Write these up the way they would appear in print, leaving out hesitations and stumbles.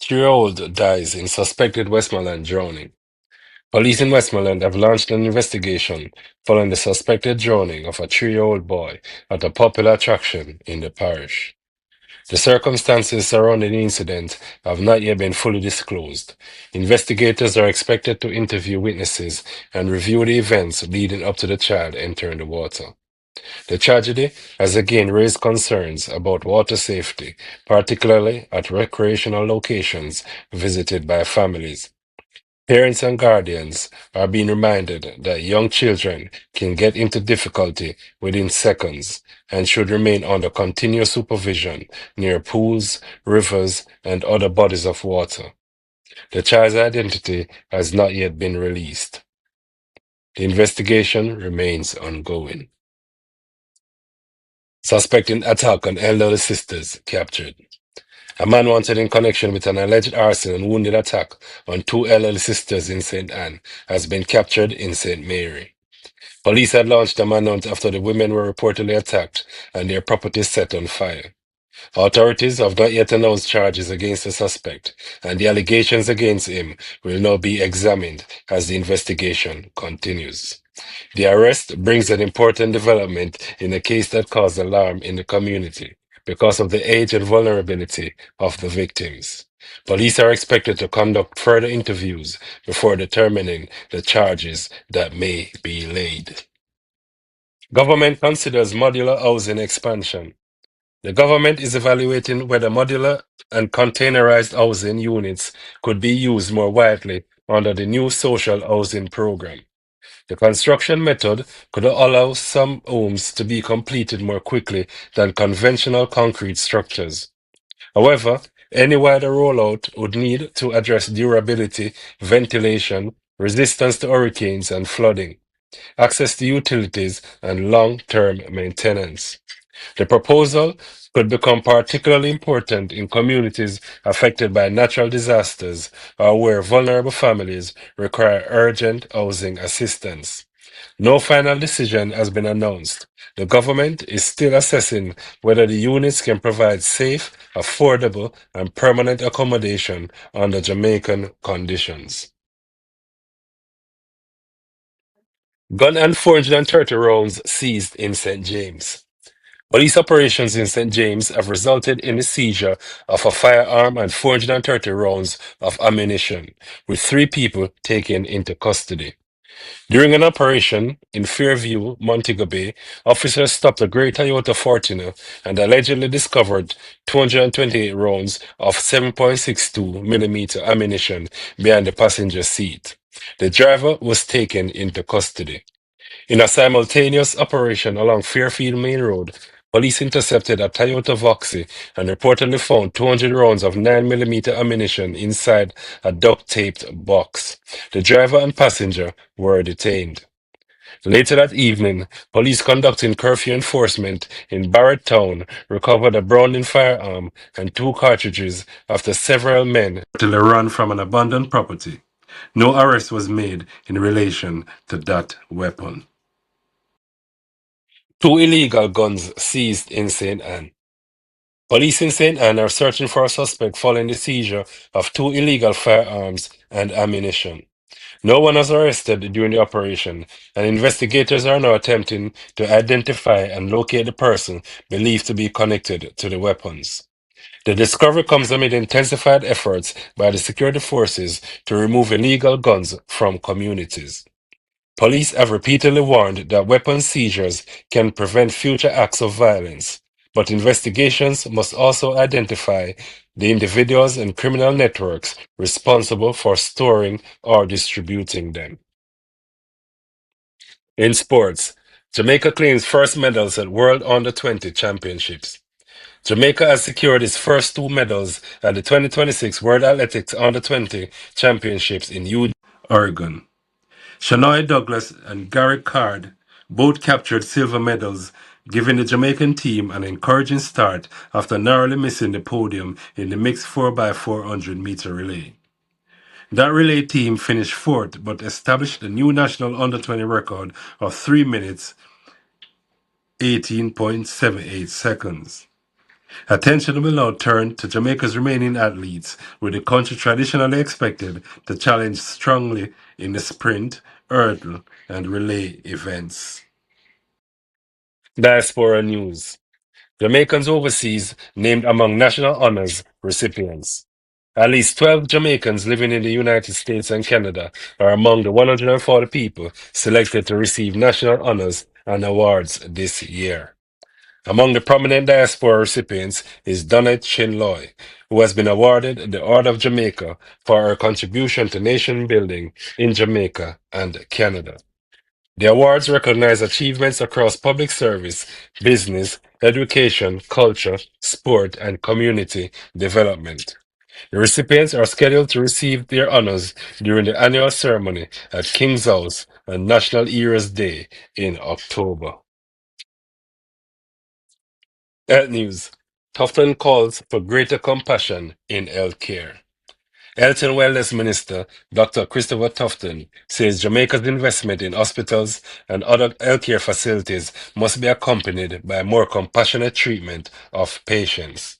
3-year-old dies in suspected Westmoreland drowning. Police in Westmoreland have launched an investigation following the suspected drowning of a 3-year-old boy at a popular attraction in the parish. The circumstances surrounding the incident have not yet been fully disclosed. Investigators are expected to interview witnesses and review the events leading up to the child entering the water. The tragedy has again raised concerns about water safety, particularly at recreational locations visited by families. Parents and guardians are being reminded that young children can get into difficulty within seconds and should remain under continuous supervision near pools, rivers, and other bodies of water. The child's identity has not yet been released. The investigation remains ongoing. Suspecting attack on elderly sisters captured. A man wanted in connection with an alleged arson and wounded attack on two elderly sisters in St. Anne has been captured in St. Mary. Police had launched a manhunt after the women were reportedly attacked and their properties set on fire. Authorities have not yet announced charges against the suspect, and the allegations against him will now be examined as the investigation continues. The arrest brings an important development in a case that caused alarm in the community because of the age and vulnerability of the victims. Police are expected to conduct further interviews before determining the charges that may be laid. Government considers modular housing expansion. The government is evaluating whether modular and containerized housing units could be used more widely under the new social housing program. The construction method could allow some homes to be completed more quickly than conventional concrete structures. However, any wider rollout would need to address durability, ventilation, resistance to hurricanes and flooding, access to utilities, and long-term maintenance. The proposal could become particularly important in communities affected by natural disasters or where vulnerable families require urgent housing assistance. No final decision has been announced. The government is still assessing whether the units can provide safe, affordable, and permanent accommodation under Jamaican conditions. Gun and 430 rounds seized in St. James. Police operations in St. James have resulted in the seizure of a firearm and 430 rounds of ammunition, with three people taken into custody. During an operation in Fairview, Montego Bay, officers stopped a grey Toyota Fortuner and allegedly discovered 228 rounds of 7.62 mm ammunition behind the passenger seat. The driver was taken into custody. In a simultaneous operation along Fairfield Main Road, police intercepted a Toyota Voxy and reportedly found 200 rounds of 9 mm ammunition inside a duct-taped box. The driver and passenger were detained. Later that evening, police conducting curfew enforcement in Barrett Town recovered a Browning firearm and two cartridges after several men reportedly ran from an abandoned property. No arrest was made in relation to that weapon. Two illegal guns seized in St. Anne. Police in St. Anne are searching for a suspect following the seizure of two illegal firearms and ammunition. No one was arrested during the operation, and investigators are now attempting to identify and locate the person believed to be connected to the weapons. The discovery comes amid intensified efforts by the security forces to remove illegal guns from communities. Police have repeatedly warned that weapon seizures can prevent future acts of violence, but investigations must also identify the individuals and criminal networks responsible for storing or distributing them. In sports, Jamaica claims first medals at World Under 20 Championships. Jamaica has secured its first two medals at the 2026 World Athletics Under 20 Championships in Eugene, Oregon. Shanoya Douglas and Gary Card both captured silver medals, giving the Jamaican team an encouraging start after narrowly missing the podium in the mixed 4x400-meter relay. That relay team finished fourth but established a new national under 20 record of 3 minutes 18.78 seconds. Attention will now turn to Jamaica's remaining athletes, with the country traditionally expected to challenge strongly in the sprint, hurdle, and relay events. Diaspora news. Jamaicans overseas named among national honors recipients. At least 12 Jamaicans living in the United States and Canada are among the 140 people selected to receive national honors and awards this year. Among the prominent diaspora recipients is Donette Chinloy, who has been awarded the Order of Jamaica for her contribution to nation building in Jamaica and Canada. The awards recognize achievements across public service, business, education, culture, sport, and community development. The recipients are scheduled to receive their honors during the annual ceremony at King's House on National Heroes Day in October. Health news. Tufton calls for greater compassion in healthcare. Health and Wellness Minister Dr. Christopher Tufton says Jamaica's investment in hospitals and other healthcare facilities must be accompanied by more compassionate treatment of patients.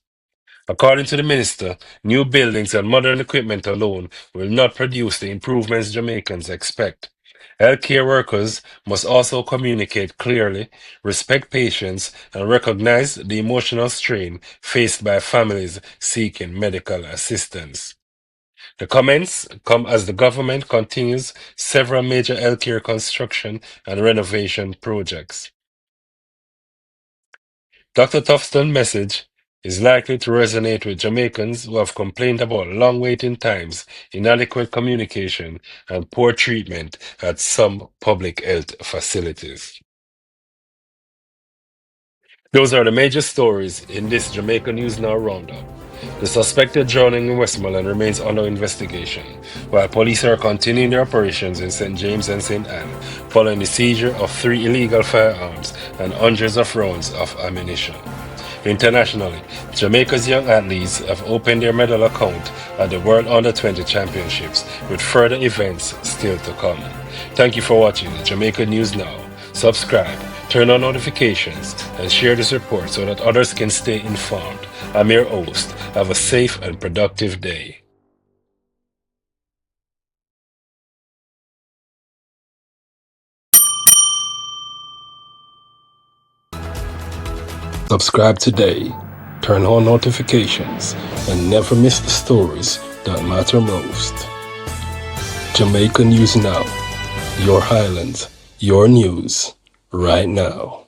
According to the minister, new buildings and modern equipment alone will not produce the improvements Jamaicans expect. Healthcare workers must also communicate clearly, respect patients, and recognize the emotional strain faced by families seeking medical assistance. The comments come as the government continues several major healthcare construction and renovation projects. Dr. Tufton's message is likely to resonate with Jamaicans who have complained about long waiting times, inadequate communication, and poor treatment at some public health facilities. Those are the major stories in this Jamaica News Now roundup. The suspected drowning in Westmoreland remains under investigation, while police are continuing their operations in St. James and St. Anne following the seizure of 3 illegal firearms and hundreds of rounds of ammunition. Internationally, Jamaica's young athletes have opened their medal account at the World Under-20 Championships, with further events still to come. Thank you for watching Jamaica News Now. Subscribe, turn on notifications, and share this report so that others can stay informed. I'm your host. Have a safe and productive day. Subscribe today, turn on notifications, and never miss the stories that matter most. Jamaica News Now. Your Highlands, your news, right now.